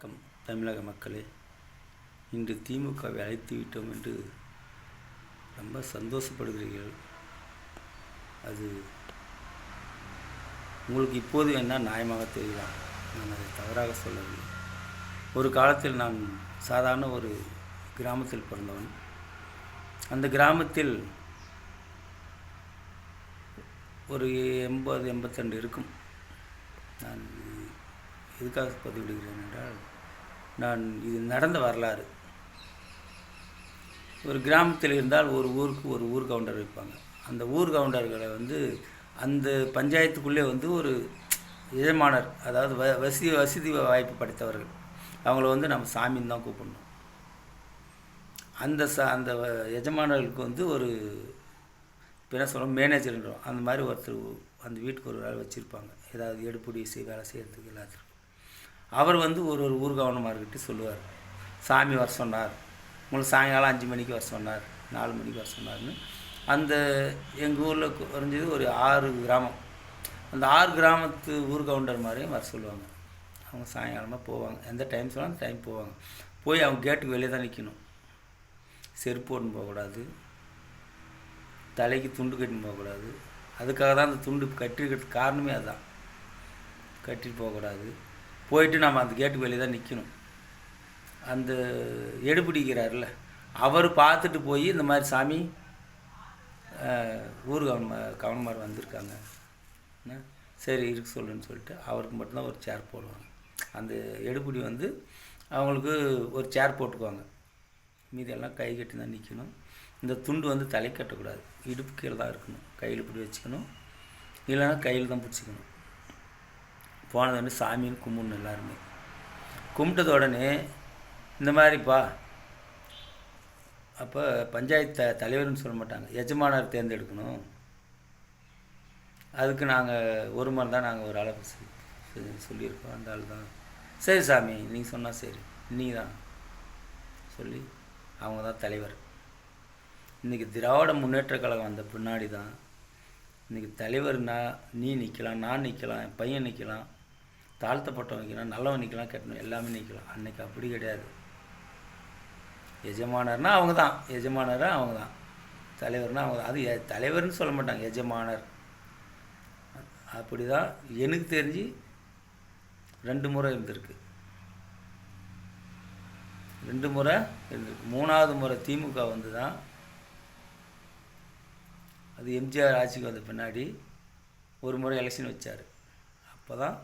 வணக்கம் தமிழக மக்களே. இன்று திமுகவை அழைத்து விட்டோம் என்று ரொம்ப சந்தோஷப்படுகிறீர்கள். அது உங்களுக்கு இப்போது வேணால் நியாயமாக தெரியலாம். நான் அதை தவறாக சொல்லவில்லை. ஒரு காலத்தில் நான் சாதாரண ஒரு கிராமத்தில் பிறந்தவன். அந்த கிராமத்தில் ஒரு 80-82 இருக்கும். நான் எதுக்காக பதிவிடுகிறேன் என்றால், நான் இது நடந்த வரலாறு. ஒரு கிராமத்தில் இருந்தால் ஒரு ஊருக்கு ஒரு ஊர் கவுண்டர் வைப்பாங்க. அந்த ஊர் கவுண்டர்களை அந்த பஞ்சாயத்துக்குள்ளே ஒரு எஜமானர், அதாவது வசதி வாய்ப்பு படைத்தவர்கள், அவங்கள நம்ம சாமின்னு தான் கூப்பிடணும். அந்த எஜமானர்களுக்கு ஒரு என்ன சொல்கிறோம், மேனேஜர்ன்றோம். அந்த மாதிரி ஒருத்தர் அந்த வீட்டுக்கு ஒரு வேலை வச்சுருப்பாங்க. ஏதாவது எடுப்படி வேலை செய்கிறதுக்கு எல்லாத்துக்கும். அவர் ஒரு ஊர் கவர்னர்கிட்ட சொல்லுவார், சாமி வர சொன்னார், உங்களுக்கு சாயங்காலம் 5 மணிக்கு வர சொன்னார், 4 மணிக்கு வர சொன்னார்னு. அந்த எங்கள் ஊரில் குறைஞ்சது ஒரு 6 கிராமம். அந்த 6 கிராமத்து ஊர் கவுண்டர் மாதிரியும் வர சொல்லுவாங்க. அவங்க சாயங்காலமாக போவாங்க. எந்த டைம் சொன்னால் அந்த டைம் போவாங்க. போய் அவங்க கேட்டுக்கு வெளியே தான் நிற்கணும். செருப்பு போட்டுன்னு போகக்கூடாது, தலைக்கு துண்டு கட்டின்னு போகக்கூடாது. அதுக்காக தான் அந்த துண்டு கட்டிருக்கிறதுக்கு காரணமே அதுதான். கட்டிட்டு போகக்கூடாது. போயிட்டு நம்ம அந்த கேட்டுக்கு வெளியே தான் நிற்கணும். அந்த எடுபிடிக்கிறார்ல, அவர் பார்த்துட்டு போய் இந்த மாதிரி சாமி ஊர் கவர்னர் வந்திருக்காங்க, சரி இருக்கு சொல்லுன்னு சொல்லிட்டு அவருக்கு மட்டும்தான் ஒரு சேர் போடுவாங்க. அந்த எடுபிடி அவங்களுக்கு ஒரு சேர் போட்டுக்குவாங்க. மீதியெல்லாம் கை கட்டி தான் நிற்கணும். இந்த துண்டு தலை கட்டக்கூடாது, இடுப்பு கீழே தான் இருக்கணும். கையில் இப்படி வச்சுக்கணும், இல்லைன்னா கையில் தான் பிடிச்சிக்கணும். போனது சாமின்னு கும்பிடணும். எல்லாருமே கும்பிட்டது உடனே இந்த மாதிரிப்பா, அப்போ பஞ்சாயத்து தலைவர்னு சொல்ல மாட்டாங்க, எஜமானர் தேர்ந்தெடுக்கணும். அதுக்கு நாங்கள் ஒரு மாதிரி தான் நாங்கள் ஒரு அளவு சொல்லியிருக்கோம். அந்த ஆள் தான் சரி சாமி நீங்கள் சொன்னால் சரி, நீ தான் சொல்லி அவங்க தான் தலைவர். இன்றைக்கி திராவிட முன்னேற்ற கழகம் வந்த பின்னாடி தான் இன்றைக்கி தலைவர்னா நீ நிற்கலாம், நான் நிற்கலாம், என் பையன் நிற்கலாம், தாழ்த்தப்பட்டவன் நிற்கலாம், நல்லவன் நிற்கலாம், கட்டணும், எல்லாமே நிற்கலாம். அன்றைக்கி அப்படி கிடையாது. எஜமானர்னா அவங்க தான், எஜமானராக அவங்க தான், தலைவர்னா அவங்க தான். அது தலைவர்னு சொல்ல மாட்டாங்க, எஜமானர். அப்படி தான் எனக்கு தெரிஞ்சு 2 முறை இருந்திருக்கு. 2 முறை இருந்திருக்கு. 3வது முறை திமுக தான். அது எம்ஜிஆர் ஆட்சிக்கு வந்த பின்னாடி ஒரு முறை எலெக்ஷன் வச்சார். அப்போ தான்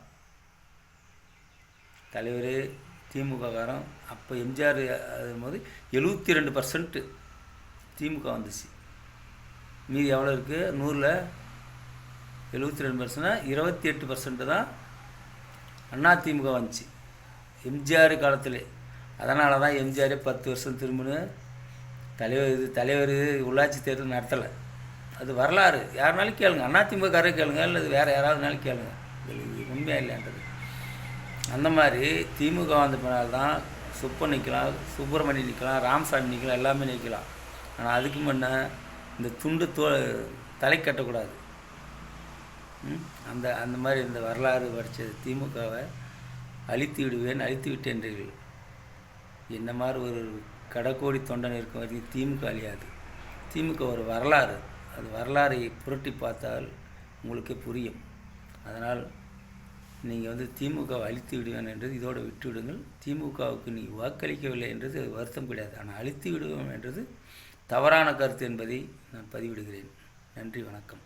தலைவர் திமுககாரன். அப்போ எம்ஜிஆர் போது 72% திமுக வந்துச்சு. மீதி எவ்வளோ இருக்குது, 100ல் 72%, 28% தான் அண்ணா திமுக வந்துச்சு எம்ஜிஆர் காலத்தில். அதனால தான் எம்ஜிஆரே 10 வருஷம் திரும்பினு தலைவர் உள்ளாட்சி தேர்தல் நடத்தலை. அது வரலாறு. யாருனாலும் கேளுங்க, அதிமுககாரே கேளுங்க, இல்லை வேறு யாராவதுனாலும் கேளுங்க, இது உண்மையாக இல்லைன்றது. அந்த மாதிரி திமுக வந்த பின்னால் தான் சுப்பன் நிற்கலாம், சுப்பிரமணியம் நிற்கலாம், ராமசாமி நிற்கலாம், எல்லாமே நிற்கலாம். ஆனால் அதுக்கு முன்னே இந்த துண்டு தலை கட்டக்கூடாது. அந்த மாதிரி இந்த வரலாறு படித்தது. திமுகவை அழித்து விட்டேன்றீர்கள். என்ன மாதிரி ஒரு கடைக்கோடி தொண்டன் இருக்கும் வரைக்கும் திமுக அழியாது. திமுக ஒரு வரலாறு. அது வரலாறை புரட்டி பார்த்தால் உங்களுக்கே புரியும். அதனால் நீங்கள் திமுகவை அழித்து விடுவேன் என்றது இதோடு விட்டுவிடுங்கள். திமுகவுக்கு நீ வாக்களிக்கவில்லை என்றது வருத்தம் கிடையாது. ஆனால் அழித்து விடுவோம் என்றது தவறான கருத்து என்பதை நான் பதிவிடுகிறேன். நன்றி, வணக்கம்.